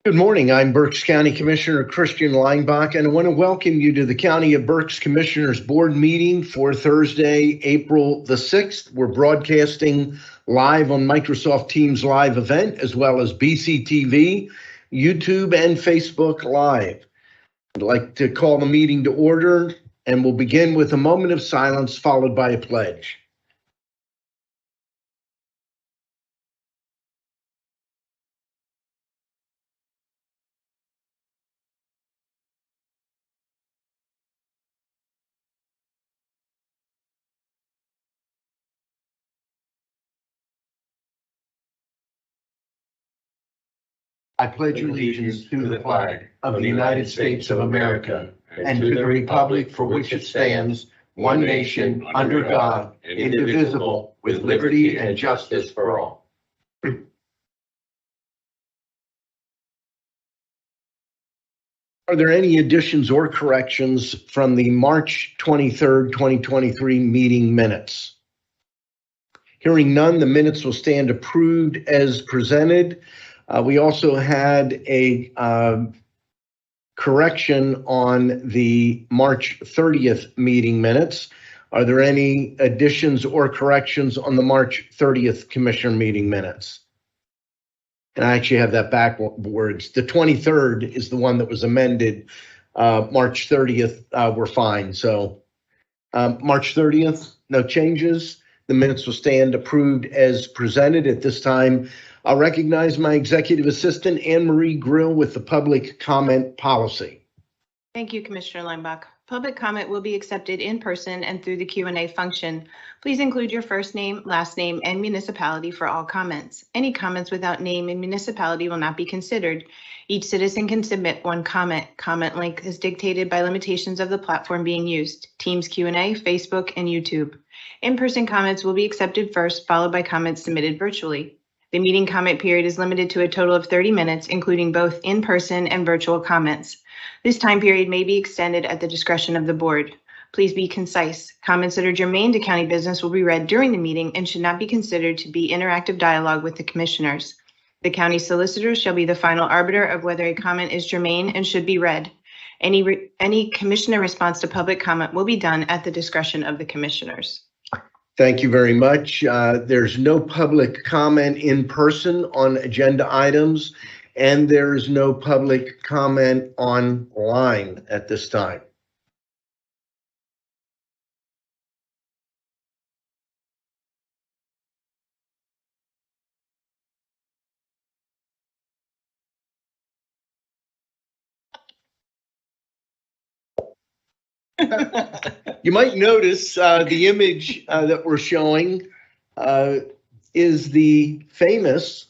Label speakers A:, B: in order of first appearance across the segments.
A: Good morning. I'm Berks County Commissioner Christian Leinbach, and I want to welcome you to the County of Berks Commissioners Board meeting for Thursday, April the 6th. We're broadcasting live on Microsoft Teams live event, as well as BCTV, YouTube, and Facebook Live. I'd like to call the meeting to order, and we'll begin with a moment of silence followed by a pledge. I pledge allegiance to the flag of the United States of America and to the republic for which it stands, one nation, under God, indivisible, with liberty and justice for all. Are there any additions or corrections from the March 23rd, 2023 meeting minutes? Hearing none, the minutes will stand approved as presented. We also had a correction on the March 30th meeting minutes. Are there any additions or corrections on the March 30th Commissioner meeting minutes? And I actually have that backwards. The 23rd is the one that was amended. March 30th, we're fine. So March 30th, no changes. The minutes will stand approved as presented. At this time, I'll recognize my Executive Assistant, Anne-Marie Grill, with the public comment policy.
B: Thank you, Commissioner Leinbach. Public comment will be accepted in person and through the Q&A function. Please include your first name, last name, and municipality for all comments. Any comments without name and municipality will not be considered. Each citizen can submit one comment. Comment length is dictated by limitations of the platform being used: Teams Q&A, Facebook, and YouTube. In-person comments will be accepted first, followed by comments submitted virtually. The meeting comment period is limited to a total of 30 minutes, including both in-person and virtual comments. This time period may be extended at the discretion of the board. Please be concise. Comments that are germane to county business will be read during the meeting and should not be considered to be interactive dialogue with the commissioners. The county solicitor shall be the final arbiter of whether a comment is germane and should be read. Any commissioner response to public comment will be done at the discretion of the commissioners.
A: Thank you very much. There's no public comment in person on agenda items, and there's no public comment online at this time. You might notice the image that we're showing is the famous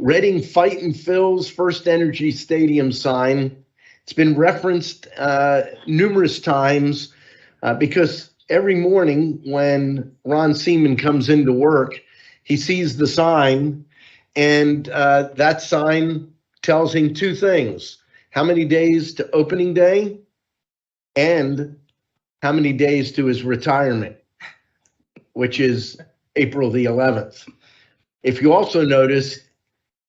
A: Reading Fightin' Phil's First Energy Stadium sign. It's been referenced numerous times because every morning when Ron Seaman comes into work, he sees the sign, and that sign tells him two things: how many days to opening day and how many days to his retirement, which is April the 11th. If you also notice,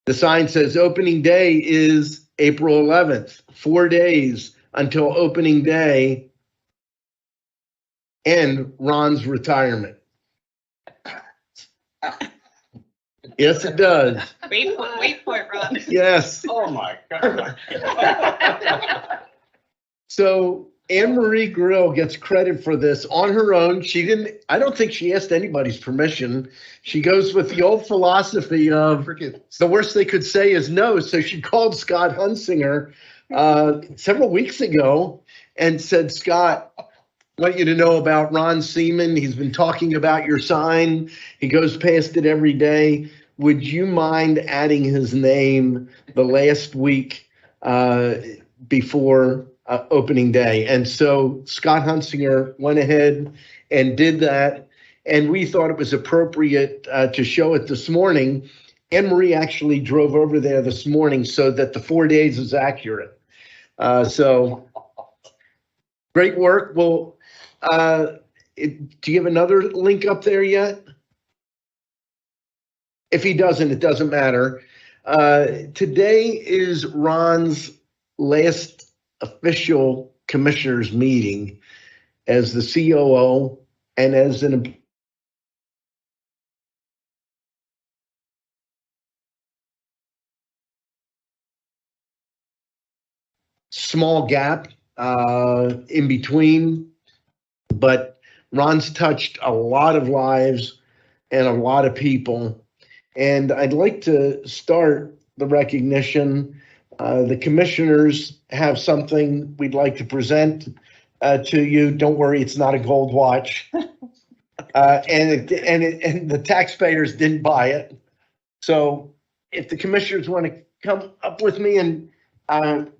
A: the sign says opening day is April 11th, 4 days until opening day and Ron's retirement. Yes, it does.
B: Wait for it, Ron.
A: Yes.
C: Oh my God.
A: So Anne-Marie Grill gets credit for this on her own. I don't think she asked anybody's permission. She goes with the old philosophy of the worst they could say is no. So she called Scott Hunsinger several weeks ago and said, Scott, I want you to know about Ron Seaman. He's been talking about your sign. He goes past it every day. Would you mind adding his name the last week before opening day? And so Scott Hunsinger went ahead and did that. And we thought it was appropriate to show it this morning. Anne-Marie actually drove over there this morning so that the 4 days is accurate. So great work. Well, do you have another link up there yet? If he doesn't, it doesn't matter. Today is Ron's last official commissioners meeting as the COO and as an small gap in between, but Ron's touched a lot of lives and a lot of people. And I'd like to start the recognition. The commissioners have something we'd like to present to you. Don't worry, it's not a gold watch. And the taxpayers didn't buy it. So if the commissioners want to come up with me, and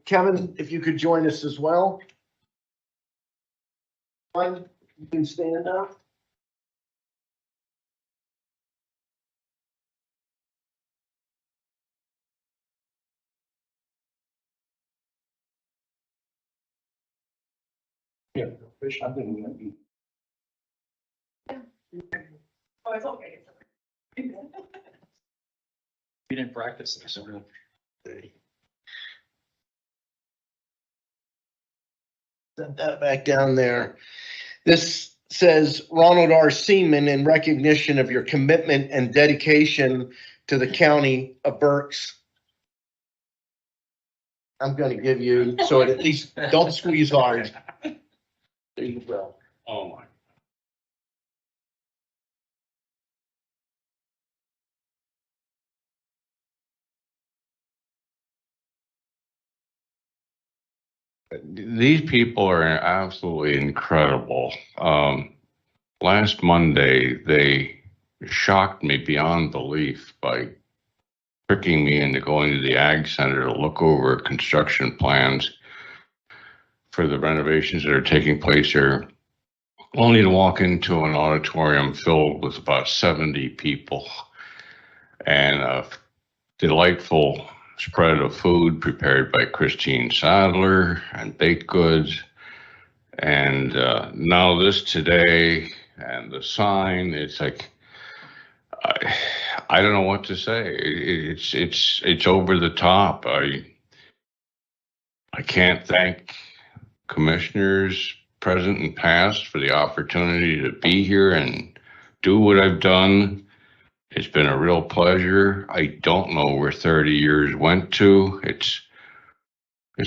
A: Kevin, if you could join us as well. Fine, you can stand up. Yeah, fish. I think we might be.
C: Oh, it's okay. We didn't practice this.
A: Set that back down there. This says Ronald R. Seaman, in recognition of your commitment and dedication to the county of Berks. I'm going to give you, so at least don't squeeze hard. There you go.
C: Oh, my.
D: These people are absolutely incredible. Last Monday, they shocked me beyond belief by tricking me into going to the Ag Center to look over construction plans for the renovations that are taking place here, only to walk into an auditorium filled with about 70 people and a delightful spread of food prepared by Christine Sadler and baked goods. And now this today and the sign, it's like, I don't know what to say. It's over the top. I can't thank commissioners, present and past, for the opportunity to be here and do what I've done. It's been a real pleasure. I don't know where 30 years went to. It's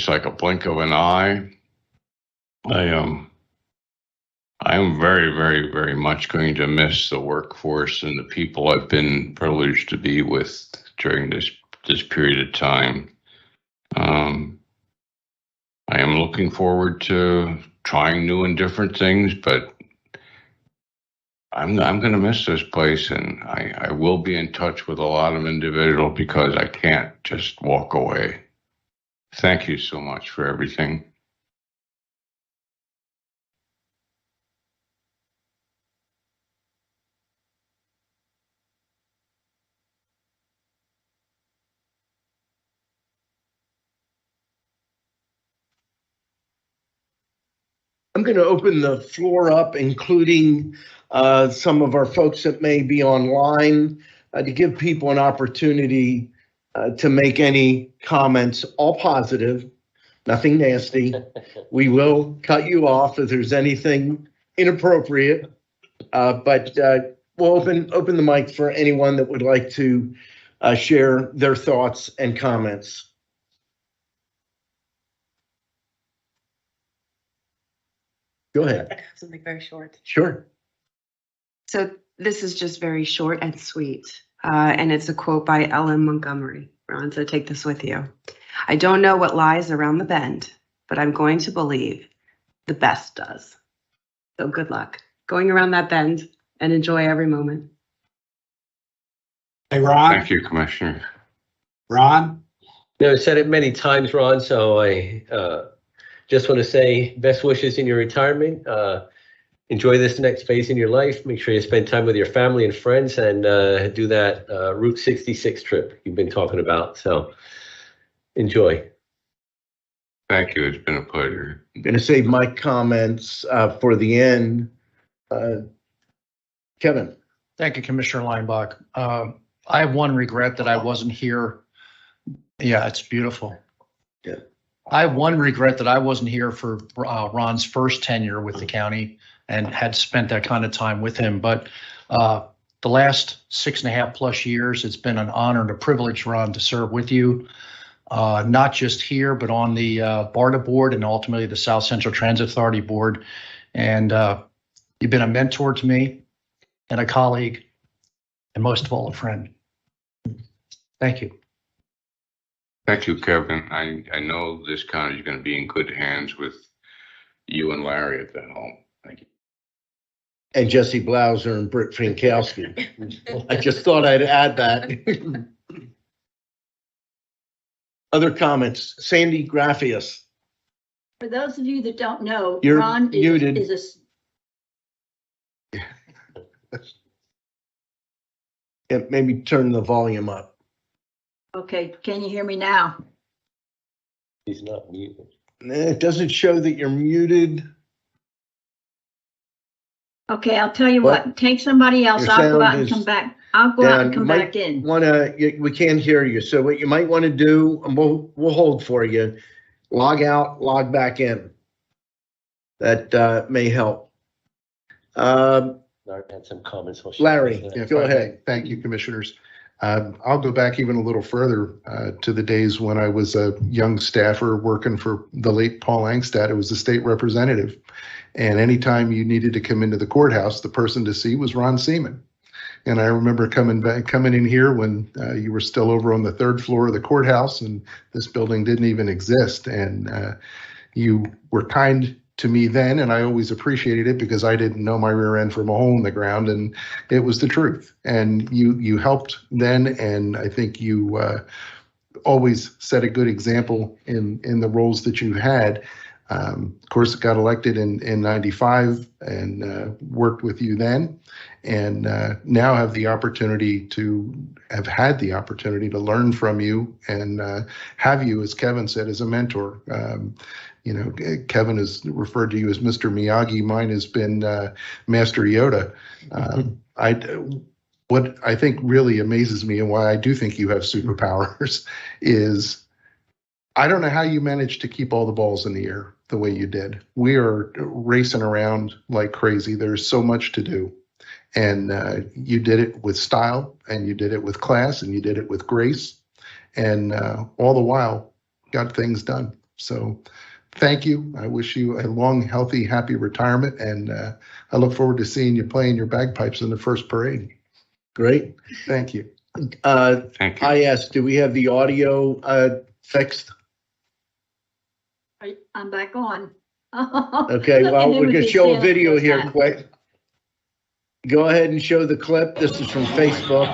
D: like a blink of an eye. I am very, very, very much going to miss the workforce and the people I've been privileged to be with during this period of time. I am looking forward to trying new and different things, but I'm going to miss this place, and I will be in touch with a lot of individuals because I can't just walk away. Thank you so much for everything.
A: I'm going to open the floor up, including some of our folks that may be online, to give people an opportunity to make any comments, all positive, nothing nasty. We will cut you off if there's anything inappropriate, but we'll open the mic for anyone that would like to share their thoughts and comments. Go ahead.
E: Something very short.
A: Sure.
E: So this is just very short and sweet. And it's a quote by Ellen Montgomery. Ron, so take this with you. I don't know what lies around the bend, but I'm going to believe the best does. So good luck going around that bend and enjoy every moment.
F: Hey, Ron.
D: Thank you, Commissioner.
F: Ron.
G: I've said it many times, Ron, so I just want to say best wishes in your retirement. Enjoy this next phase in your life. Make sure you spend time with your family and friends and do that Route 66 trip you've been talking about. So enjoy.
D: Thank you. It's been a pleasure.
A: I'm going to save my comments for the end. Kevin.
C: Thank you, Commissioner Leinbach. I have one regret that I wasn't here
H: Yeah, it's beautiful.
A: Yeah.
H: I have one regret that I wasn't here for Ron's first tenure with the county and had spent that kind of time with him. But the last 6.5+ years, it's been an honor and a privilege, Ron, to serve with you, not just here, but on the BARDA board and ultimately the South Central Transit Authority board. And you've been a mentor to me and a colleague, and most of all, a friend. Thank you.
D: Thank you, Kevin. I know this county is going to be in good hands with you and Larry at the helm. Thank you.
A: And Jesse Blauser and Britt Frankowski. I just thought I'd add that. Other comments? Sandy Graffius.
I: For those of you that don't know,
A: You're
I: Ron
A: muted.
I: is
A: Yeah, maybe turn the volume up.
I: okay. Can you hear me now?
G: He's not muted.
A: It doesn't show that you're muted.
I: Okay, I'll tell you
A: What?
I: what. Take somebody else.
A: Your
I: I'll go
A: sound
I: out and
A: is
I: come back. I'll go out and come
A: You might
I: back in.
A: we can't hear you. So what you might want to do, and we'll hold for you. Log out, log back in. That may help.
G: Larry had some comments. while she
A: Larry,
G: was there.
A: go ahead.
J: Thank you, commissioners. I'll go back even a little further to the days when I was a young staffer working for the late Paul Angstad. I was a state representative. And anytime you needed to come into the courthouse, the person to see was Ron Seaman. And I remember coming in here when you were still over on the 3rd floor of the courthouse and this building didn't even exist. And you were kind to me then, and I always appreciated it because I didn't know my rear end from a hole in the ground, and it was the truth. And you helped then, and I think you always set a good example in the roles that you had. Of course, got elected in 95 and worked with you then, and now have the opportunity to learn from you and have you, as Kevin said, as a mentor. Kevin has referred to you as Mr. Miyagi. Mine has been Master Yoda. What I think really amazes me and why I do think you have superpowers is I don't know how you managed to keep all the balls in the air the way you did. We are racing around like crazy. There's so much to do. And you did it with style, and you did it with class, and you did it with grace, and all the while got things done. So thank you. I wish you a long, healthy, happy retirement, and I look forward to seeing you playing your bagpipes in the first parade.
A: Great.
J: Thank you.
D: Thank you.
A: I asked, do we have the audio fixed?
I: I'm back on.
A: Okay,
I: Look
A: well,
I: at him
A: we're
I: with
A: going to
I: his
A: show a
I: sales
A: video here
I: hat.
A: quick. Go ahead and show the clip. This is from Facebook.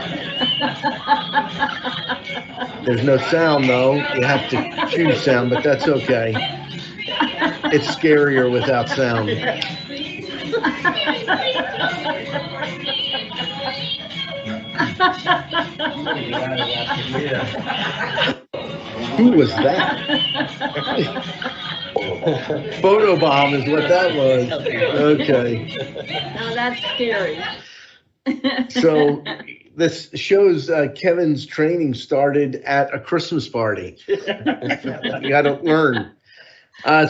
A: There's no sound, though. You have to choose sound, but that's okay. It's scarier without sound. Who was that? Photobomb is what that was. Okay.
I: Now that's scary.
A: So this shows Kevin's training started at a Christmas party. You got to learn.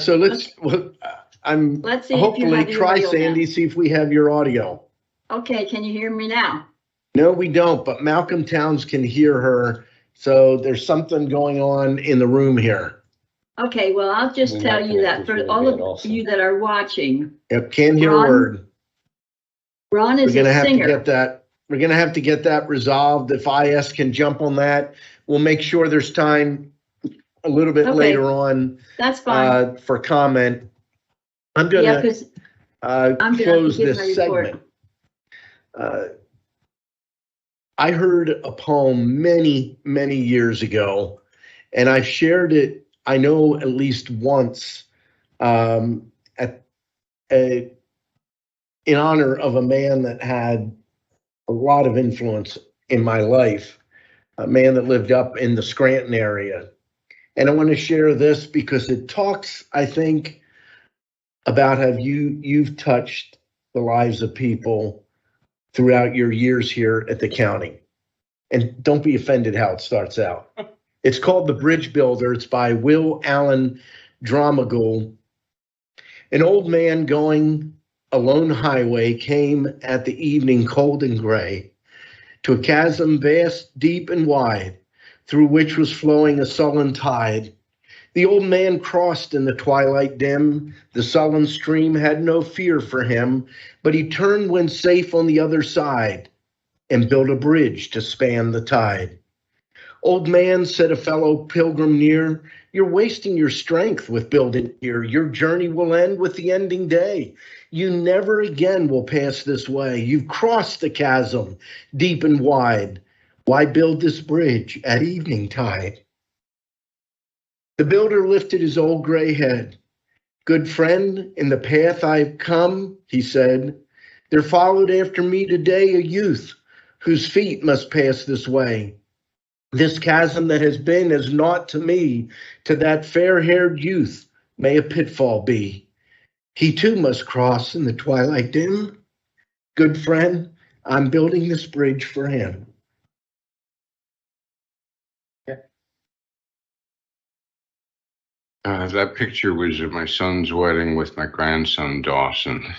A: So let's
I: see if you
A: hopefully
I: have your
A: try,
I: audio
A: Sandy,
I: now.
A: see if we have your audio.
I: Okay, can you hear me now?
A: No, we don't, but Malcolm Towns can hear her. So there's something going on in the room here.
I: Okay, well, I'll just
G: We
I: tell
G: might
I: you
G: connect
I: that
G: with
I: for
G: you
I: all
G: again
I: of
G: also.
I: you that are watching,
A: Yep, can't hear a
I: Ron
A: word.
I: Ron
A: We're
I: is
A: gonna
I: a
A: have to
I: singer.
A: get that. We're gonna have to get that resolved. If IS can jump on that, we'll make sure there's time a little bit
I: Okay.
A: later on
I: That's fine.
A: for comment. I'm
I: Yeah,
A: gonna
I: because I'm gonna have to
A: close
I: give
A: this
I: my report.
A: segment. I heard a poem many, many years ago, and I've shared it, I know, at least once in honor of a man that had a lot of influence in my life, a man that lived up in the Scranton area. And I want to share this because it talks, I think, about how you've touched the lives of people throughout your years here at the county. And don't be offended how it starts out. It's called The Bridge Builder. It's by Will Allen Dromgoole. An old man going a lone highway came at the evening cold and gray to a chasm vast, deep, and wide, through which was flowing a sullen tide. The old man crossed in the twilight dim. The sullen stream had no fear for him, but he turned when safe on the other side and built a bridge to span the tide. Old man, said a fellow pilgrim near, you're wasting your strength with building here. Your journey will end with the ending day. You never again will pass this way. You've crossed the chasm, deep and wide. Why build this bridge at evening tide? The builder lifted his old gray head. Good friend, in the path I've come, he said, there followed after me today a youth whose feet must pass this way. This chasm that has been as naught to me, to that fair-haired youth may a pitfall be. He too must cross in the twilight dim. Good friend, I'm building this bridge for him.
D: That picture was at my son's wedding with my grandson, Dawson.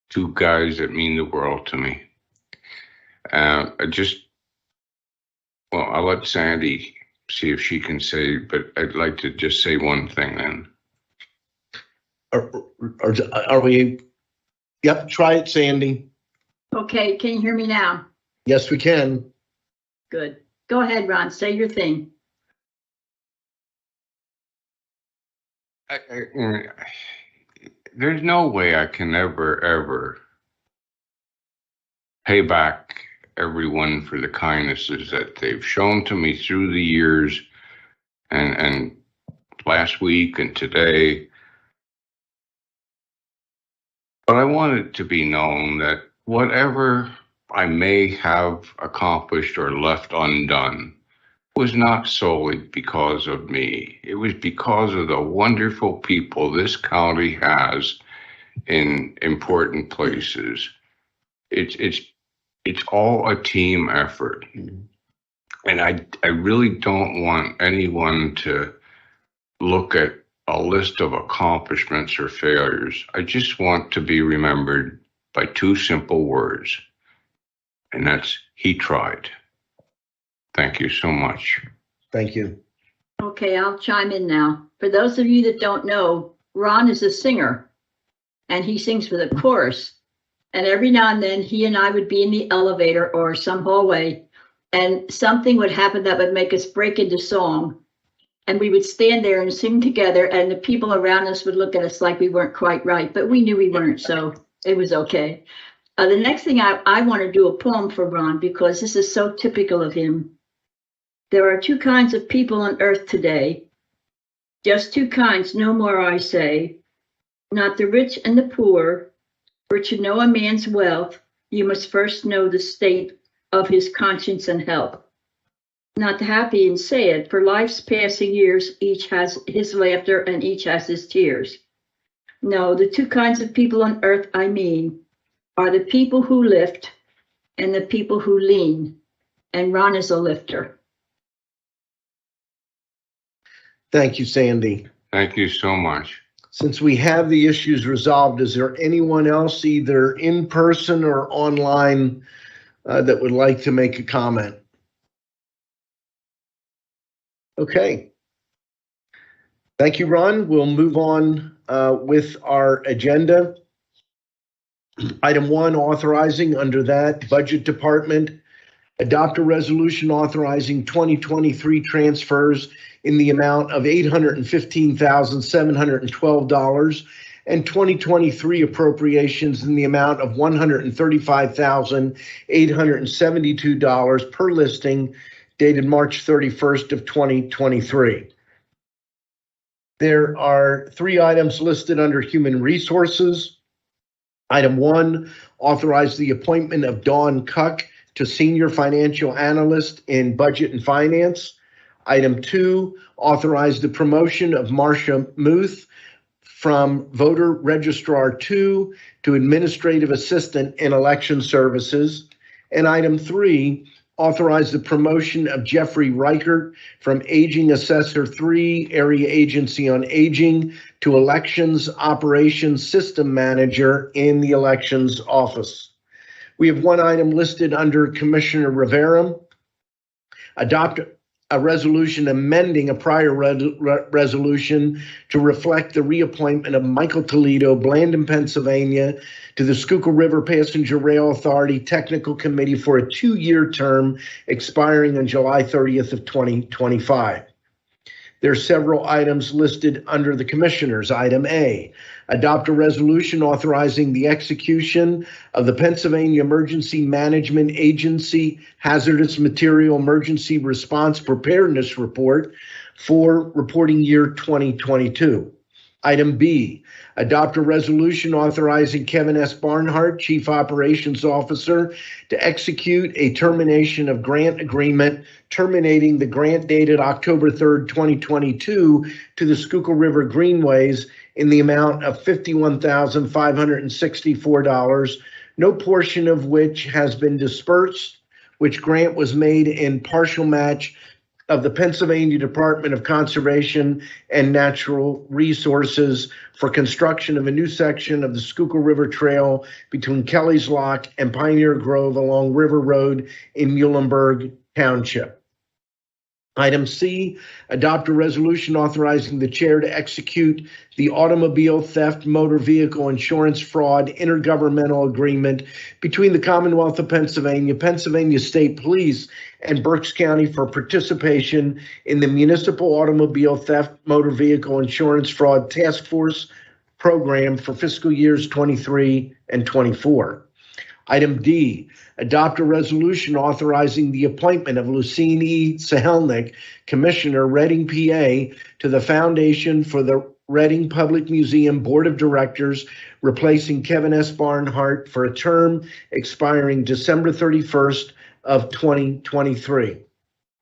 D: Two guys that mean the world to me. I'll let Sandy see if she can say, but I'd like to just say one thing then.
A: Are we? Yep, try it, Sandy.
I: Okay, can you hear me now?
A: Yes, we can.
I: Good. Go ahead, Ron, say your thing.
D: There's no way I can ever pay back everyone for the kindnesses that they've shown to me through the years and last week and today. But I want it to be known that whatever I may have accomplished or left undone was not solely because of me. It was because of the wonderful people this county has in important places. It's all a team effort. And I really don't want anyone to look at a list of accomplishments or failures. I just want to be remembered by two simple words, and that's he tried. Thank you so much.
A: Thank you.
I: Okay, I'll chime in now. For those of you that don't know, Ron is a singer, and he sings for the chorus. And every now and then, he and I would be in the elevator or some hallway, and something would happen that would make us break into song. And we would stand there and sing together, and the people around us would look at us like we weren't quite right, but we knew we weren't, so it was okay. The next thing I want to do a poem for Ron, because this is so typical of him. There are two kinds of people on earth today. Just two kinds, no more, I say. Not the rich and the poor. For to know a man's wealth, you must first know the state of his conscience and health. Not the happy and sad, for life's passing years, each has his laughter and each has his tears. No, the two kinds of people on earth, I mean, are the people who lift and the people who lean. And Ron is a lifter.
A: Thank you, Sandy.
D: Thank you so much.
A: Since we have the issues resolved, is there anyone else either in person or online that would like to make a comment? Okay. Thank you, Ron. We'll move on with our agenda. Item 1, authorizing under that Budget Department, adopt a resolution authorizing 2023 transfers in the amount of $815,712 and 2023 appropriations in the amount of $135,872 per listing dated March 31st of 2023. There are 3 items listed under Human Resources. Item 1, authorize the appointment of Dawn Cuck to Senior Financial Analyst in Budget and Finance. Item 2, authorize the promotion of Marcia Muth from Voter Registrar 2 to Administrative Assistant in Election Services. And item 3, authorize the promotion of Jeffrey Reichert from Aging Assessor 3, Area Agency on Aging, to Elections Operations System Manager in the Elections Office. We have one item listed under Commissioner Rivera. Adopt a resolution amending a prior resolution to reflect the reappointment of Michael Toledo, Blandon, Pennsylvania, to the Schuylkill River Passenger Rail Authority Technical Committee for a 2-year term expiring on July 30th of 2025. There are several items listed under the Commissioners. Item A, adopt a resolution authorizing the execution of the Pennsylvania Emergency Management Agency Hazardous Material Emergency Response Preparedness Report for reporting year 2022. Item B, adopt a resolution authorizing Kevin S. Barnhart, Chief Operations Officer, to execute a termination of grant agreement terminating the grant dated October 3rd, 2022 to the Schuylkill River Greenways in the amount of $51,564, no portion of which has been dispersed, which grant was made in partial match of the Pennsylvania Department of Conservation and Natural Resources for construction of a new section of the Schuylkill River Trail between Kelly's Lock and Pioneer Grove along River Road in Muhlenberg Township. Item C, adopt a resolution authorizing the chair to execute the automobile theft motor vehicle insurance fraud intergovernmental agreement between the Commonwealth of Pennsylvania, Pennsylvania State Police, and Berks County for participation in the Municipal Automobile Theft Motor Vehicle Insurance Fraud Task Force program for fiscal years 23 and 24. Item D, adopt a resolution authorizing the appointment of Lucine E. Sahelnik, Commissioner, Reading, PA, to the Foundation for the Reading Public Museum Board of Directors, replacing Kevin S. Barnhart for a term expiring December 31st of 2023.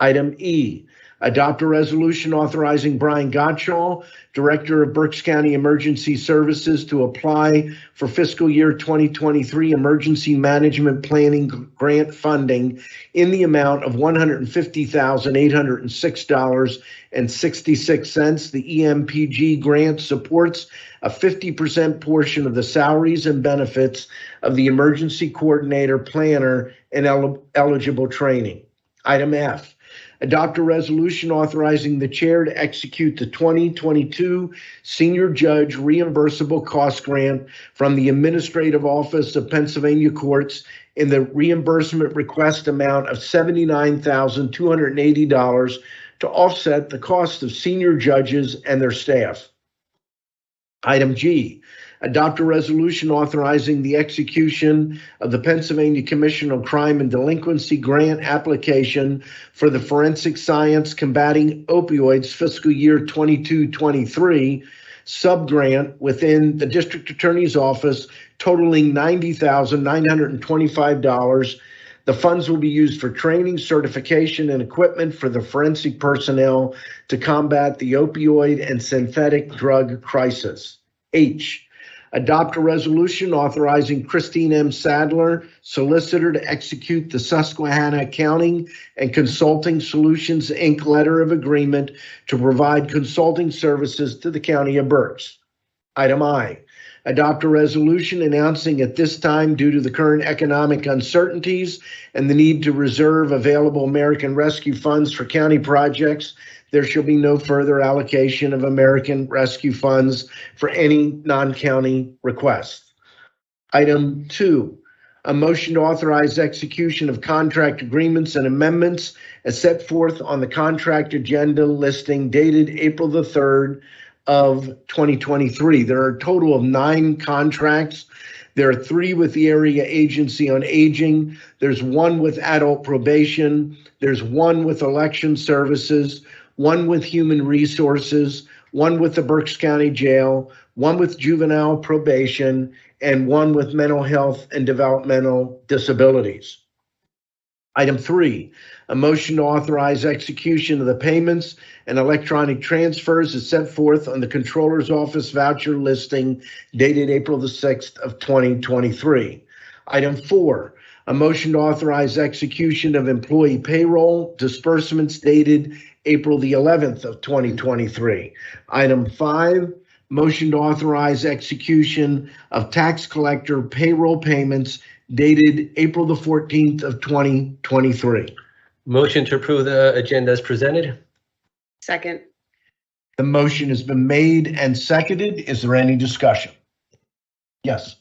A: Item E, adopt a resolution authorizing Brian Gottschall, Director of Berks County Emergency Services, to apply for fiscal year 2023 Emergency Management Planning Grant funding in the amount of $150,806.66. The EMPG grant supports a 50% portion of the salaries and benefits of the emergency coordinator, planner, and eligible training. Item F, adopt a resolution authorizing the chair to execute the 2022 Senior Judge Reimbursable Cost Grant from the Administrative Office of Pennsylvania Courts in the reimbursement request amount of $79,280 to offset the cost of senior judges and their staff. Item G, adopt a resolution authorizing the execution of the Pennsylvania Commission on Crime and Delinquency grant application for the Forensic Science Combating Opioids fiscal year 22-23 sub-grant within the District Attorney's Office totaling $90,925. The funds will be used for training, certification, and equipment for the forensic personnel to combat the opioid and synthetic drug crisis. H, adopt a resolution authorizing Christine M. Sadler, solicitor, to execute the Susquehanna Accounting and Consulting Solutions, Inc. letter of agreement to provide consulting services to the County of Berks. Item I, adopt a resolution announcing at this time, due to the current economic uncertainties and the need to reserve available American Rescue funds for county projects, there shall be no further allocation of American Rescue funds for any non-county request. Item 2, a motion to authorize execution of contract agreements and amendments as set forth on the contract agenda listing dated April the 3rd of 2023. There are a total of 9 contracts. There are 3 with the Area Agency on Aging. There's 1 with Adult Probation. There's 1 with Election Services, 1 with Human Resources, 1 with the Berks County Jail, 1 with Juvenile Probation, and 1 with Mental Health and Developmental Disabilities. Item 3, a motion to authorize execution of the payments and electronic transfers as set forth on the Controller's Office voucher listing dated April the 6th of 2023. Item 4, A motion to authorize execution of employee payroll disbursements dated April the 11th of 2023. Item 5, motion to authorize execution of tax collector payroll payments dated April the 14th of 2023.
G: Motion to approve the agenda as presented.
E: Second.
A: The motion has been made and seconded. Is there any discussion? Yes.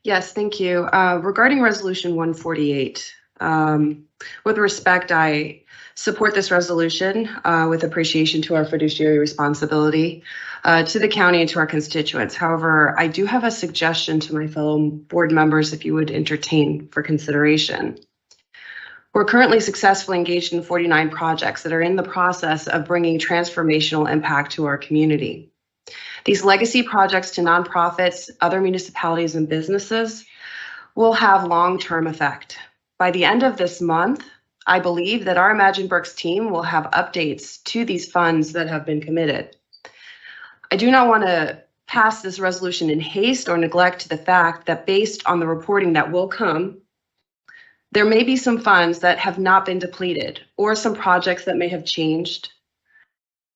E: Yes, thank you. Regarding Resolution 148, with respect, I support this resolution with appreciation to our fiduciary responsibility to the county and to our constituents. However, I do have a suggestion to my fellow board members if you would entertain for consideration. We're currently successfully engaged in 49 projects that are in the process of bringing transformational impact to our community. These legacy projects to nonprofits, other municipalities, and businesses will have long-term effect. By the end of this month, I believe that our Imagine Berks team will have updates to these funds that have been committed. I do not want to pass this resolution in haste or neglect the fact that based on the reporting that will come, there may be some funds that have not been depleted or some projects that may have changed,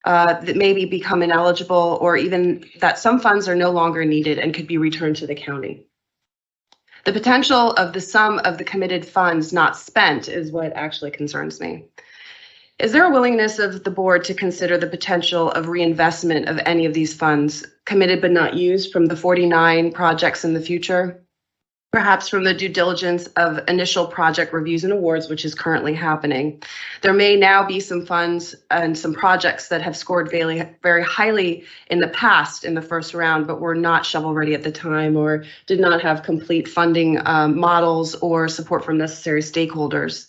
E: that maybe become ineligible, or even that some funds are no longer needed and could be returned to the county. The potential of the sum of the committed funds not spent is what actually concerns me. Is there a willingness of the board to consider the potential of reinvestment of any of these funds committed but not used from the 49 projects in the future? Perhaps from the due diligence of initial project reviews and awards, which is currently happening. There may now be some funds and some projects that have scored very, very highly in the past in the first round, but were not shovel ready at the time or did not have complete funding models or support from necessary stakeholders.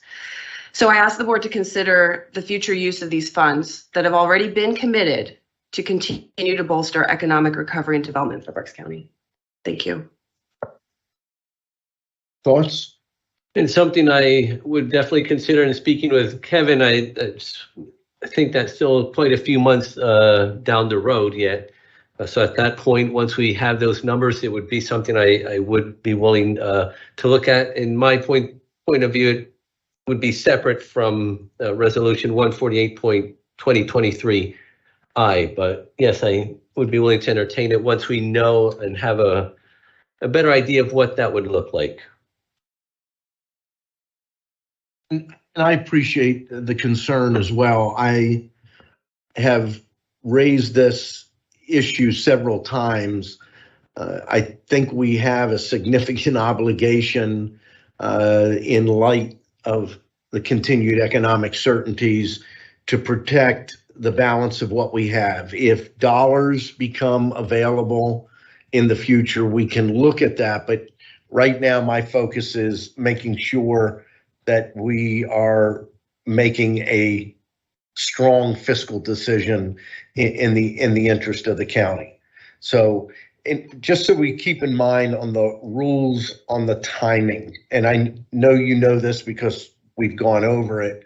E: So I ask the board to consider the future use of these funds that have already been committed to continue to bolster economic recovery and development for Berks County. Thank you.
A: Thoughts?
G: And something I would definitely consider, in speaking with Kevin, I think that's still quite a few months down the road yet. So at that point, once we have those numbers, it would be something I would be willing to look at. In my point of view, it would be separate from Resolution 148.2023I. But yes, I would be willing to entertain it once we know and have a better idea of what that would look like.
A: And I appreciate the concern as well. I have raised this issue several times. I think we have a significant obligation in light of the continued economic certainties to protect the balance of what we have. If dollars become available in the future, we can look at that. But right now, my focus is making sure that we are making a strong fiscal decision in the interest of the county. So just so we keep in mind on the rules on the timing, and I know you know this because we've gone over it,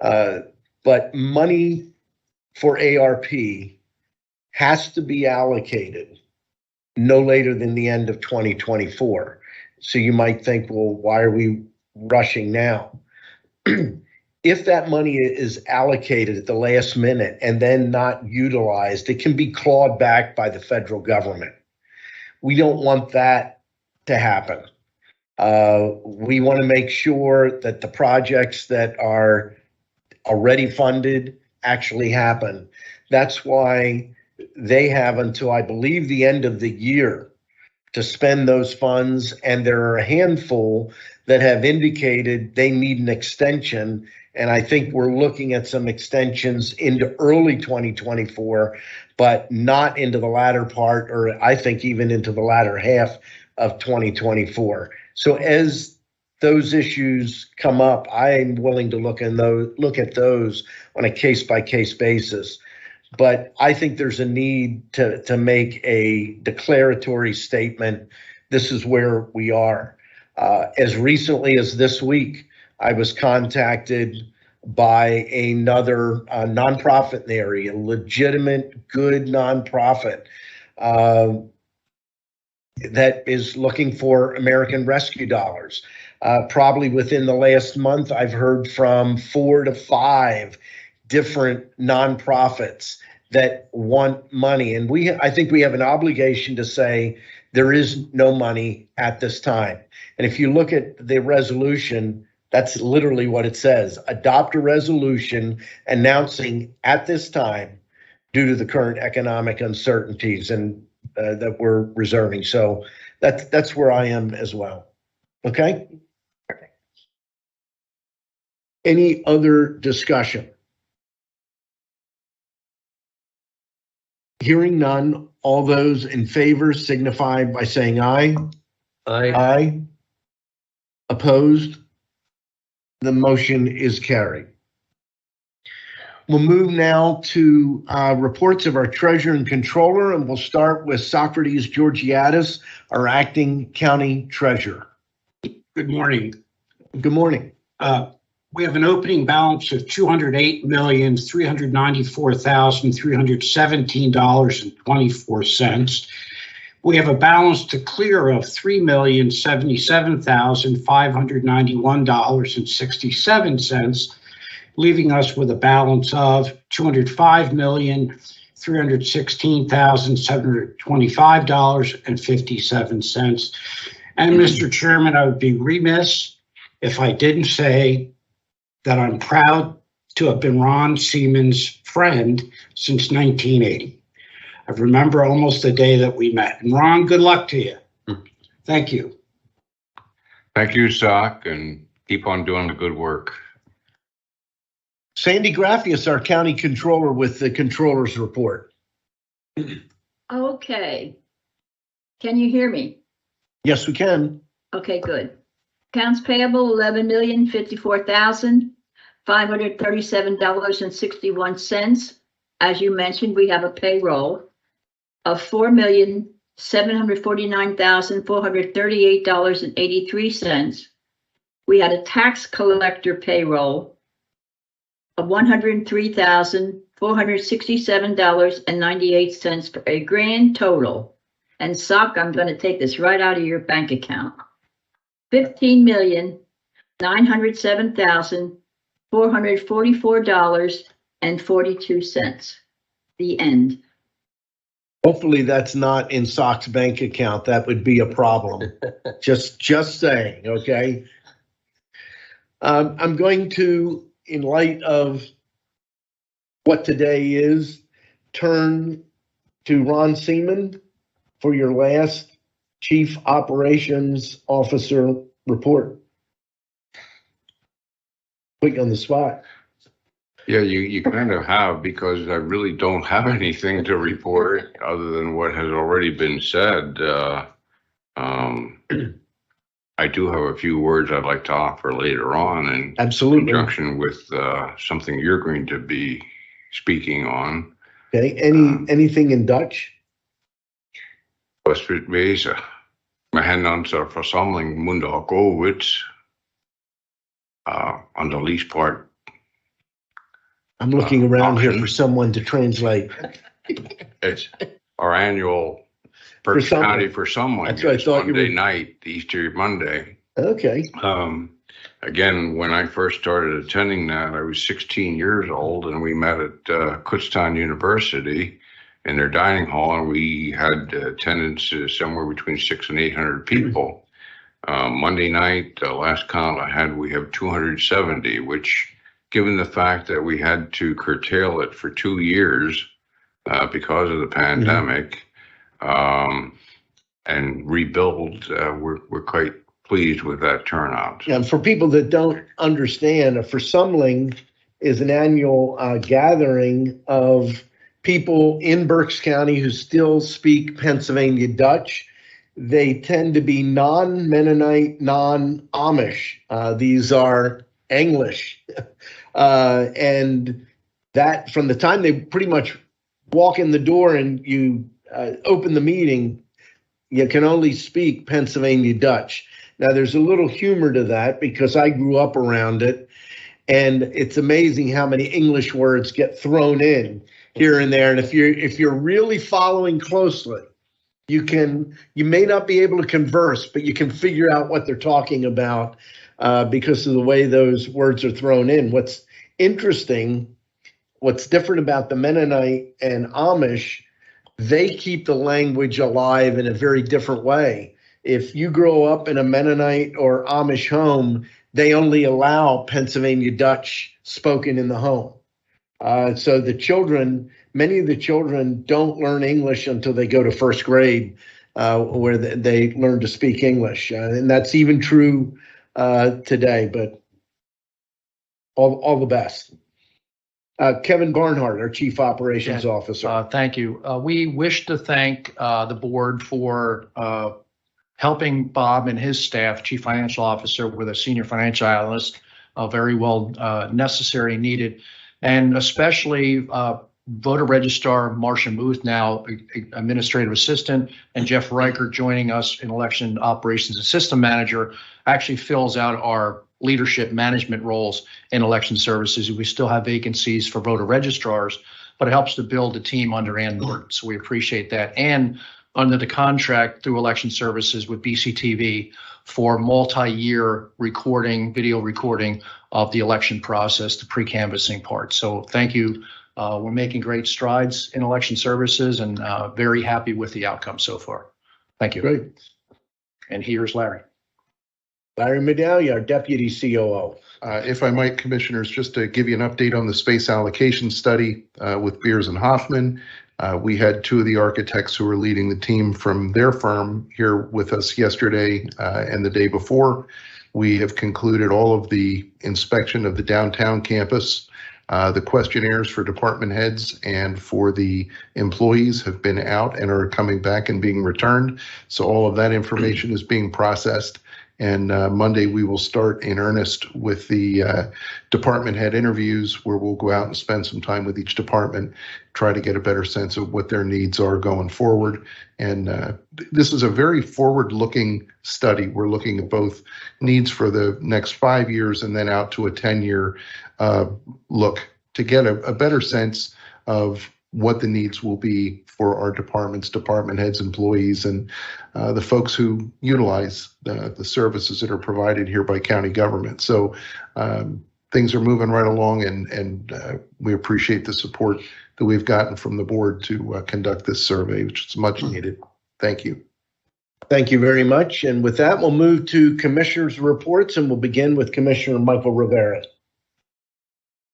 A: but money for ARP has to be allocated no later than the end of 2024. So you might think, well, why are we rushing now? If that money is allocated at the last minute and then not utilized, it can be clawed back by the federal government. We don't want that to happen. We want to make sure that the projects that are already funded actually happen. That's why they have until, I believe, the end of the year to spend those funds, and there are a handful that have indicated they need an extension, and I think we're looking at some extensions into early 2024, but not into the latter part, or I think even into the latter half of 2024. So as those issues come up, I'm willing to look at those on a case-by-case basis. But I think there's a need to make a declaratory statement. This is where we are. As recently as this week, I was contacted by another nonprofit in the area, a legitimate, good nonprofit that is looking for American Rescue dollars. Probably within the last month, I've heard from 4 to 5 different nonprofits that want money. And I think we have an obligation to say there is no money at this time. And if you look at the resolution, that's literally what it says. Adopt a resolution announcing at this time, due to the current economic uncertainties and that we're reserving. So that's where I am as well. Okay? Any other discussion? Hearing none, all those in favor signify by saying aye. Aye. Opposed? The motion is carried. We'll move now to reports of our treasurer and controller, and we'll start with Socrates Georgiadis, our acting county treasurer.
F: Good morning.
A: Good morning.
F: We have an opening balance of $208,394,317.24. We have a balance to clear of $3,077,591.67, leaving us with a balance of $205,316,725.57. And Mr. Chairman, I would be remiss if I didn't say that I'm proud to have been Ron Seaman's friend since 1980. I remember almost the day that we met. And Ron, good luck to you. Thank you.
D: Thank you, Sock, and keep on doing the good work.
A: Sandy Graffius, our county controller, with the controller's report.
I: Okay. Can you hear me?
A: Yes, we can.
I: Okay, good. Accounts payable, $11,054,537.61. As you mentioned, we have a payroll of $4,749,438.83. We had a tax collector payroll of $103,467.98 for a grand total. And Sock, I'm going to take this right out of your bank account. $15,907,444.42. The end.
A: Hopefully that's not in Sock's bank account. That would be a problem. Just saying, okay? I'm going to, in light of what today is, turn to Ron Seaman for your last Chief Operations Officer report. Put you on the spot.
D: Yeah, you kind of have, because I really don't have anything to report other than what has already been said. I do have a few words I'd like to offer later on in
A: Absolutely.
D: conjunction with something you're going to be speaking on.
A: Okay. Anything in Dutch?
D: Was het wezen. We hebben onze verzameling moeten COVID on the least part.
A: I'm looking around here for someone to translate.
D: It's our annual Berks County for someone.
A: That's what I thought
D: Monday night, Easter Monday.
A: Okay.
D: Again, when I first started attending that, I was 16 years old, and we met at Kutztown University in their dining hall, and we had attendance somewhere between 600 and 800 people. Monday night, last count I had, we have 270, which, given the fact that we had to curtail it for 2 years because of the pandemic, and rebuild, we're quite pleased with that turnout.
A: And for people that don't understand, a Versameling is an annual gathering of people in Berks County who still speak Pennsylvania Dutch. They tend to be non-Mennonite, non-Amish. These are English. And that, from the time they pretty much walk in the door and you open the meeting, you can only speak Pennsylvania Dutch. Now, there's a little humor to that because I grew up around it, and it's amazing how many English words get thrown in here and there. And if you're really following closely, you may not be able to converse, but you can figure out what they're talking about because of the way those words are thrown in. What's interesting, what's different about the Mennonite and Amish, they keep the language alive in a very different way. If you grow up in a Mennonite or Amish home, they only allow Pennsylvania Dutch spoken in the home. So many of the children don't learn English until they go to first grade, where they learn to speak English. And that's even true today, but all the best. Kevin Barnhart, our Chief Operations Officer.
H: Thank you. We wish to thank the board for helping Bob and his staff, Chief Financial Officer with a senior financial analyst, very well necessary, needed, and especially voter registrar Marcia Muth, now administrative assistant, and Jeff Reichert joining us in election operations and system manager, actually fills out our leadership management roles in election services. We still have vacancies for voter registrars, but it helps to build a team under Ann Norton. So we appreciate that. And under the contract through election services with BCTV for multi-year recording, video recording of the election process, the pre-canvassing part. So thank you. We're making great strides in election services and very happy with the outcome so far. Thank you.
A: Great.
H: And here's Larry.
A: Larry Medaglia, our Deputy COO.
J: If I might, Commissioners, just to give you an update on the space allocation study with Beers and Hoffman. We had two of the architects who were leading the team from their firm here with us yesterday and the day before. We have concluded all of the inspection of the downtown campus. The questionnaires for department heads and for the employees have been out and are coming back and being returned. So all of that information is being processed. And Monday, we will start in earnest with the department head interviews, where we'll go out and spend some time with each department, try to get a better sense of what their needs are going forward. And this is a very forward-looking study. We're looking at both needs for the next 5 years and then out to a 10-year look to get a better sense of what the needs will be for our departments, department heads, employees, and the folks who utilize the services that are provided here by county government. So things are moving right along, and we appreciate the support that we've gotten from the board to conduct this survey, which is much needed. Thank you.
A: Thank you very much. And with that, we'll move to commissioners' reports, and we'll begin with Commissioner Michael Rivera.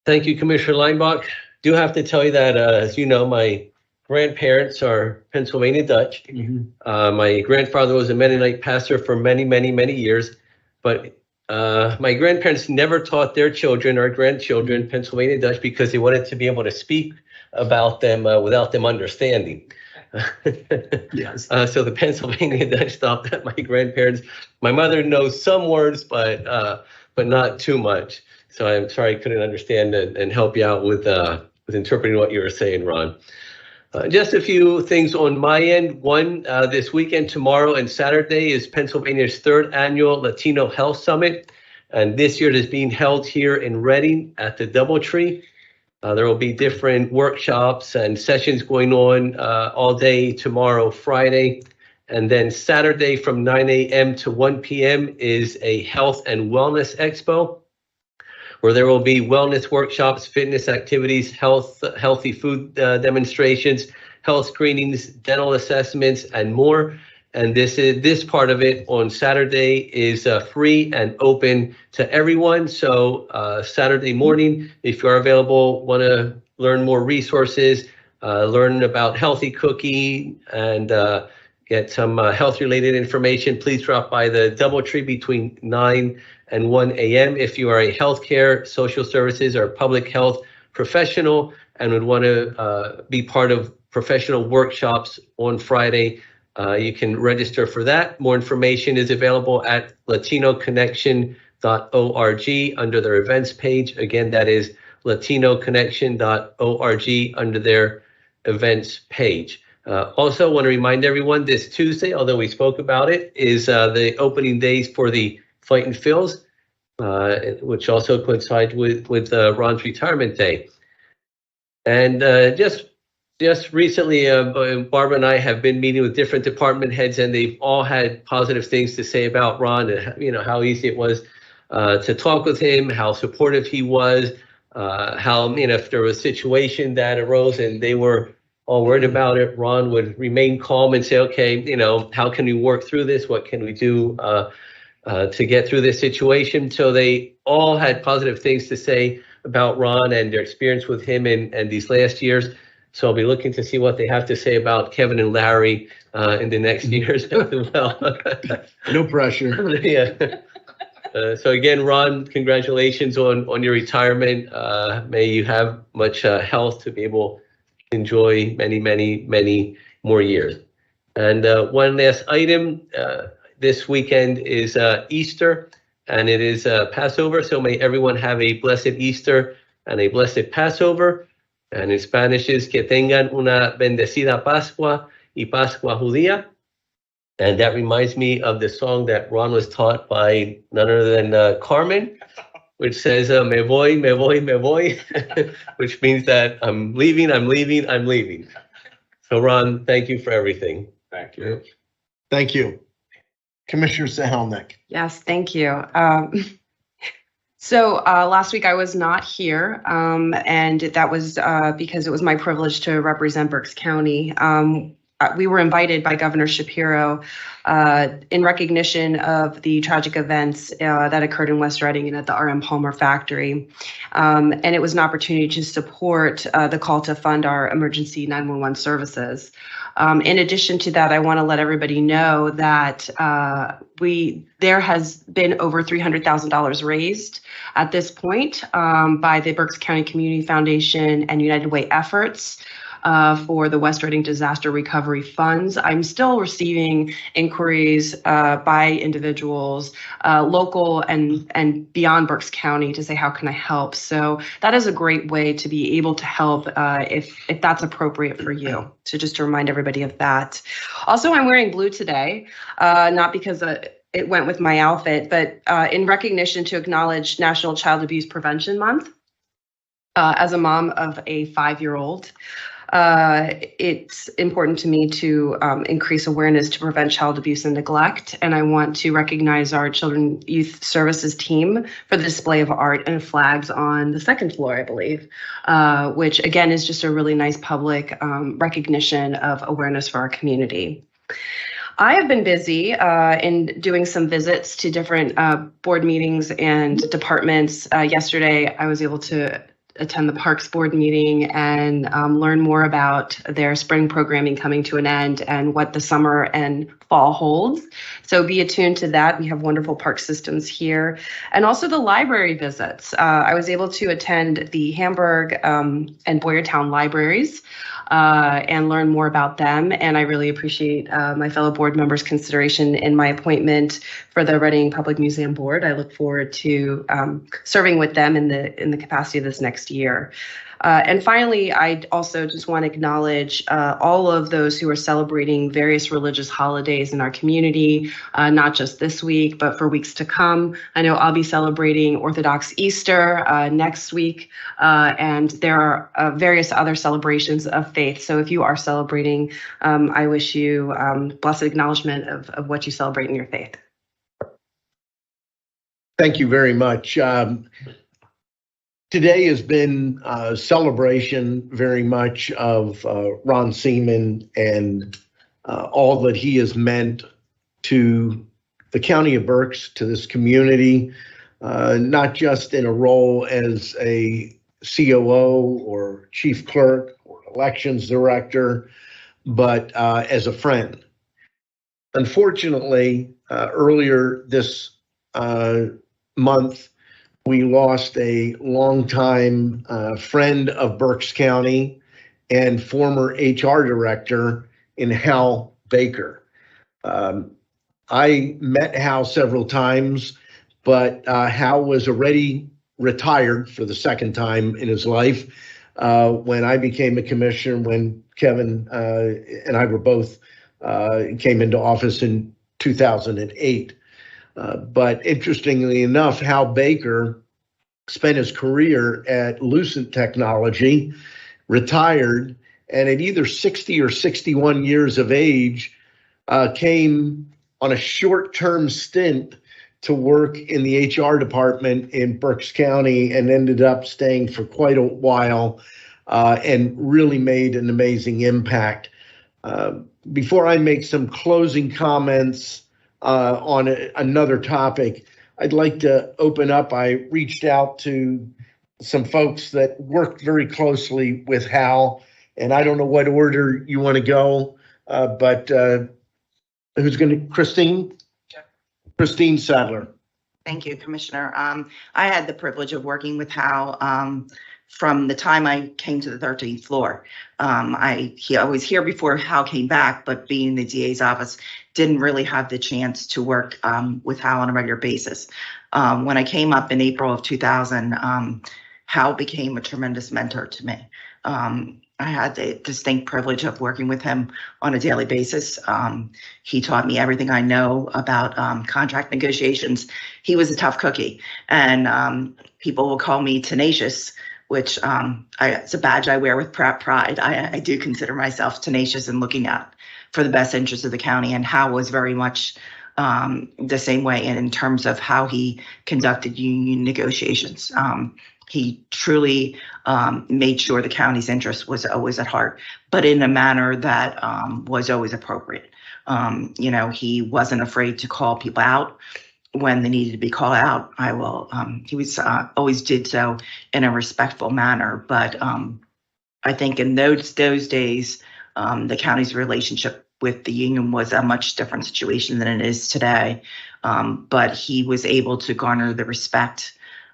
G: Thank you, Commissioner Leinbach. Do have to tell you that, as you know, my grandparents are Pennsylvania Dutch. My grandfather was a Mennonite pastor for many, many, many years, but my grandparents never taught their children or grandchildren Pennsylvania Dutch because they wanted to be able to speak about them without them understanding.
A: Yes.
G: So the Pennsylvania Dutch stopped at my grandparents. My mother knows some words, but not too much. So I'm sorry I couldn't understand and help you out with interpreting what you were saying, Ron. Just a few things on my end. One, this weekend, tomorrow and Saturday, is Pennsylvania's 3rd annual Latino Health Summit. And this year it is being held here in Reading at the DoubleTree. There will be different workshops and sessions going on all day tomorrow, Friday. And then Saturday from 9 a.m. to 1 p.m. is a health and wellness expo, where there will be wellness workshops, fitness activities, healthy food demonstrations, health screenings, dental assessments, and more. And this part of it on Saturday is free and open to everyone. So Saturday morning, if you are available, want to learn more resources, learn about healthy cooking, and get some health-related information, please drop by the DoubleTree between 9 and 1 a.m. If you are a healthcare, social services, or public health professional and would want to be part of professional workshops on Friday, you can register for that. More information is available at latinoconnection.org under their events page. Again, that is latinoconnection.org under their events page. Also want to remind everyone, this Tuesday, although we spoke about it, is the opening days for the Fight and Fills, which also coincides with Ron's retirement day. And just just recently, Barbara and I have been meeting with different department heads, and they've all had positive things to say about Ron, and how easy it was to talk with him, how supportive he was, how if there was a situation that arose and they were all worried about it, Ron would remain calm and say, okay, how can we work through this? What can we do to get through this situation? So they all had positive things to say about Ron and their experience with him and these last years. So I'll be looking to see what they have to say about Kevin and Larry in the next years as well.
A: No pressure.
G: Yeah. So again, Ron, congratulations on your retirement. May you have much health to be able to enjoy many, many, many more years. And one last item, this weekend is Easter, and it is Passover. So may everyone have a blessed Easter and a blessed Passover. And in Spanish is que tengan una bendecida Pascua y Pascua judía. And that reminds me of the song that Ron was taught by none other than Carmen, which says, me voy, me voy, me voy, which means that I'm leaving, I'm leaving, I'm leaving. So Ron, thank you for everything.
C: Thank you.
A: Thank you. Commissioner Sahalnik.
E: Yes, thank you. So last week I was not here, and that was because it was my privilege to represent Berks County. We were invited by Governor Shapiro in recognition of the tragic events that occurred in West Reading and at the R.M. Palmer factory. And it was an opportunity to support the call to fund our emergency 911 services. In addition to that, I want to let everybody know that there has been over $300,000 raised at this point by the Berks County Community Foundation and United Way efforts for the West Reading Disaster Recovery Funds. I'm still receiving inquiries by individuals, local and beyond Berks County, to say, how can I help? So that is a great way to be able to help if that's appropriate for you. So just to remind everybody of that. Also, I'm wearing blue today, not because it went with my outfit, but in recognition to acknowledge National Child Abuse Prevention Month. As a mom of a 5-year-old, it's important to me to increase awareness to prevent child abuse and neglect. And I want to recognize our Children Youth Services team for the display of art and flags on the second floor, I believe, which again is just a really nice public recognition of awareness for our community. I have been busy in doing some visits to different board meetings and departments. Yesterday, I was able to attend the Parks Board meeting and learn more about their spring programming coming to an end and what the summer and fall holds. So be attuned to that. We have wonderful park systems here. And also the library visits. I was able to attend the Hamburg and Boyertown libraries and learn more about them. And I really appreciate my fellow board members' consideration in my appointment for the Reading Public Museum Board. I look forward to serving with them in the capacity of this next year. And finally, I also just want to acknowledge all of those who are celebrating various religious holidays in our community, not just this week, but for weeks to come. I know I'll be celebrating Orthodox Easter next week, and there are various other celebrations of faith. So if you are celebrating, I wish you blessed acknowledgement of what you celebrate in your faith.
A: Thank you very much. Today has been a celebration very much of Ron Seaman and all that he has meant to the County of Berks, to this community, not just in a role as a COO or chief clerk or elections director, but as a friend. Unfortunately, earlier this month, we lost a longtime friend of Berks County and former HR director in Hal Baker. I met Hal several times, but Hal was already retired for the second time in his life when I became a commissioner, when Kevin and I were both came into office in 2008. But interestingly enough, Hal Baker spent his career at Lucent Technology, retired, and at either 60 or 61 years of age, came on a short-term stint to work in the HR department in Berks County and ended up staying for quite a while and really made an amazing impact. Before I make some closing comments on another topic, I'd like to open up. I reached out to some folks that worked very closely with Hal, and I don't know what order you want to go, but who's going to, Christine? Christine Sadler.
K: Thank you, Commissioner. I had the privilege of working with Hal from the time I came to the 13th floor. I was here before Hal came back, but being in the DA's office, didn't really have the chance to work with Hal on a regular basis. When I came up in April of 2000, Hal became a tremendous mentor to me. I had the distinct privilege of working with him on a daily basis. He taught me everything I know about contract negotiations. He was a tough cookie, and people will call me tenacious, which it's a badge I wear with pride. I do consider myself tenacious in looking out for the best interest of the county, and Hal was very much the same way in terms of how he conducted union negotiations. He truly made sure the county's interest was always at heart, but in a manner that was always appropriate. He wasn't afraid to call people out when they needed to be called out. He was always did so in a respectful manner. But I think in those days, the county's relationship with the union was a much different situation than it is today. But he was able to garner the respect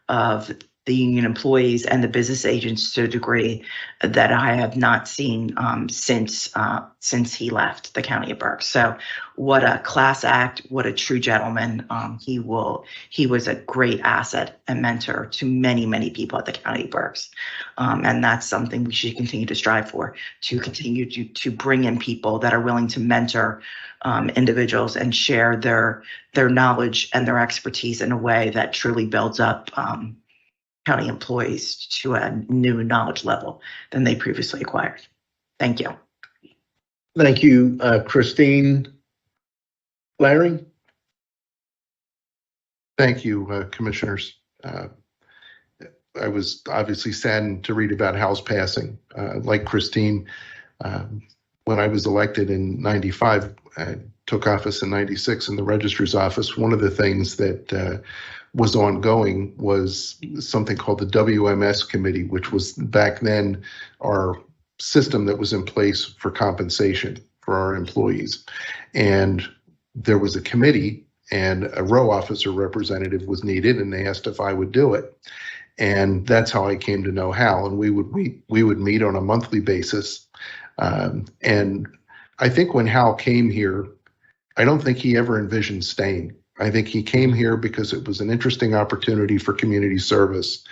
K: of the union employees and the business agents to a degree that I have not seen since he left the county of Berks. So what a class act, what a true gentleman. He was a great asset and mentor to many, many people at the county of Berks. And that's something we should continue to strive for, to continue to bring in people that are willing to mentor individuals and share their knowledge and their expertise in a way that truly builds up county employees to a new knowledge level than they previously acquired. Thank you.
A: Thank you, Christine. Larry?
J: Thank you, commissioners. I was obviously saddened to read about Hal's passing. Like Christine, when I was elected in 95, I took office in 96 in the registrar's office. One of the things that was ongoing was something called the WMS committee, which was back then our system that was in place for compensation for our employees. And there was a committee and a row officer representative was needed, and they asked if I would do it. And that's how I came to know Hal, and we would meet on a monthly basis. And I think when Hal came here, I don't think he ever envisioned staying. I think he came here because it was an interesting opportunity for community service.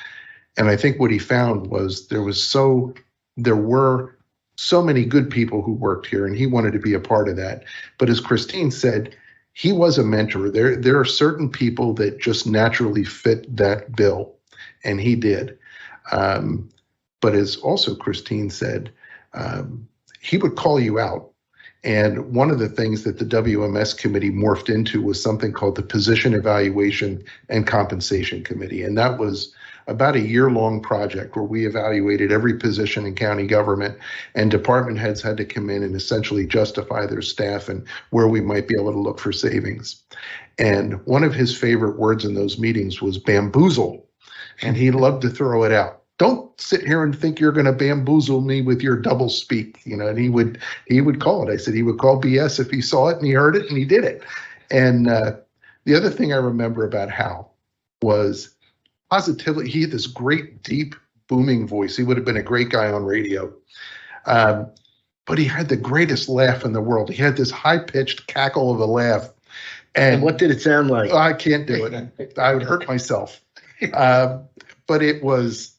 J: And I think what he found was there were so many good people who worked here, and he wanted to be a part of that. But as Christine said, he was a mentor. There are certain people that just naturally fit that bill, and he did. But as also Christine said, he would call you out. And one of the things that the WMS committee morphed into was something called the Position Evaluation and Compensation Committee. And that was about a year-long project where we evaluated every position in county government, and department heads had to come in and essentially justify their staff and where we might be able to look for savings. And one of his favorite words in those meetings was bamboozle, and he loved to throw it out. Don't sit here and think you're going to bamboozle me with your double speak, and he would call it. I said he would call BS if he saw it and he heard it and he did it. And the other thing I remember about Hal was positively, he had this great, deep, booming voice. He would have been a great guy on radio. But he had the greatest laugh in the world. He had this high-pitched cackle of a laugh.
A: And what did it sound like?
J: I can't do it. I would hurt myself. But it was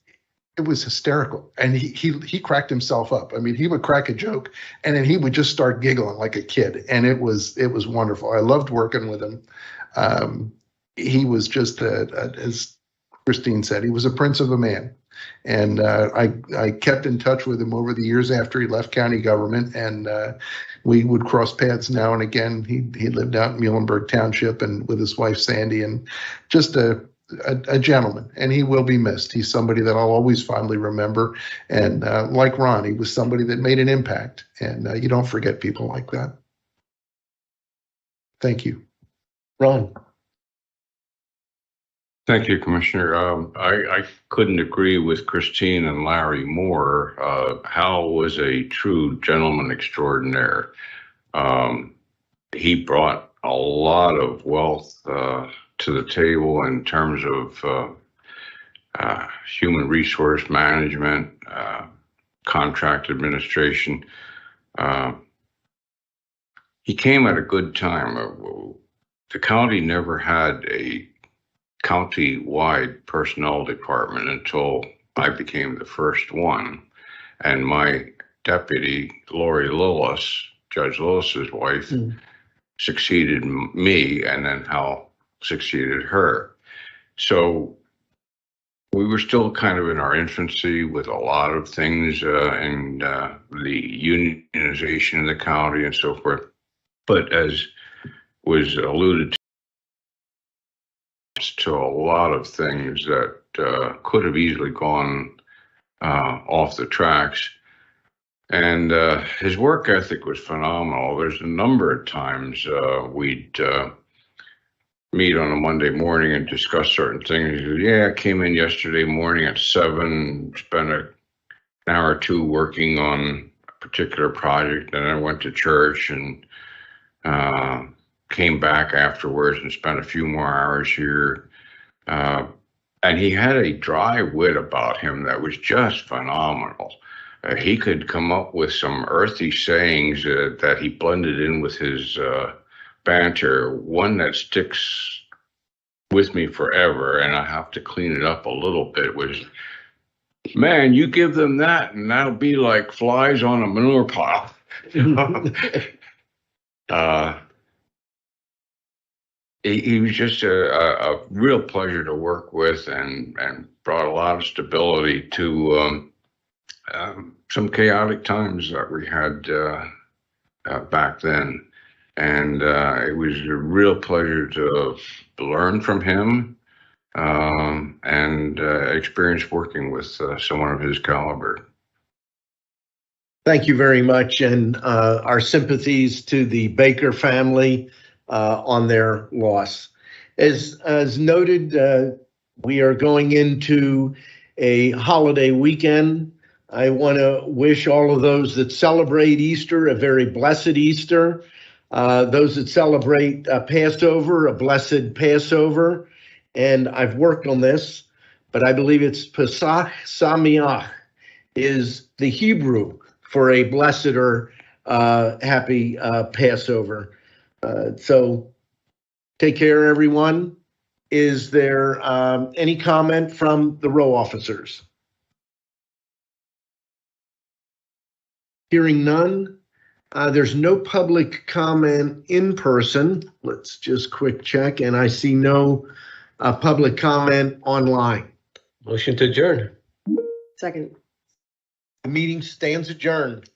J: hysterical, and he cracked himself up. I mean, he would crack a joke, and then he would just start giggling like a kid, and it was wonderful. I loved working with him. He was just as Christine said. He was a prince of a man. And I kept in touch with him over the years after he left county government, and we would cross paths now and again. He lived out in Muhlenberg Township and with his wife Sandy, and just a gentleman, and he will be missed. He's somebody that I'll always fondly remember. And like Ron, he was somebody that made an impact, and you don't forget people like that. Thank you.
A: Ron?
D: Thank you, Commissioner. I couldn't agree with Christine and Larry more. Hal was a true gentleman extraordinaire. He brought a lot of wealth to the table in terms of human resource management, contract administration. He came at a good time. The county never had a county-wide personnel department until I became the first one. And my deputy, Lori Lillis, Judge Lillis's wife, succeeded me, and then Hal succeeded her. So we were still kind of in our infancy with a lot of things in the unionization of the county and so forth. But as was alluded to a lot of things that could have easily gone off the tracks. And his work ethic was phenomenal. There's a number of times we'd meet on a Monday morning and discuss certain things. He said, yeah, I came in yesterday morning at 7, spent an hour or two working on a particular project, and I went to church and came back afterwards and spent a few more hours here. And he had a dry wit about him that was just phenomenal. He could come up with some earthy sayings that he blended in with his banter. One that sticks with me forever, and I have to clean it up a little bit, was, man, you give them that, and that'll be like flies on a manure pile. He was just a real pleasure to work with, and brought a lot of stability to some chaotic times that we had back then. And it was a real pleasure to learn from him and experience working with someone of his caliber.
A: Thank you very much, and our sympathies to the Baker family on their loss. As noted, we are going into a holiday weekend. I want to wish all of those that celebrate Easter a very blessed Easter. Those that celebrate Passover, a blessed Passover. And I've worked on this, but I believe it's Pesach Sameach is the Hebrew for a blessed or happy Passover. So take care, everyone. Is there any comment from the row officers? Hearing none. There's no public comment in person. Let's just quick check, and I see no public comment online.
G: Motion to adjourn.
E: Second.
A: The meeting stands adjourned.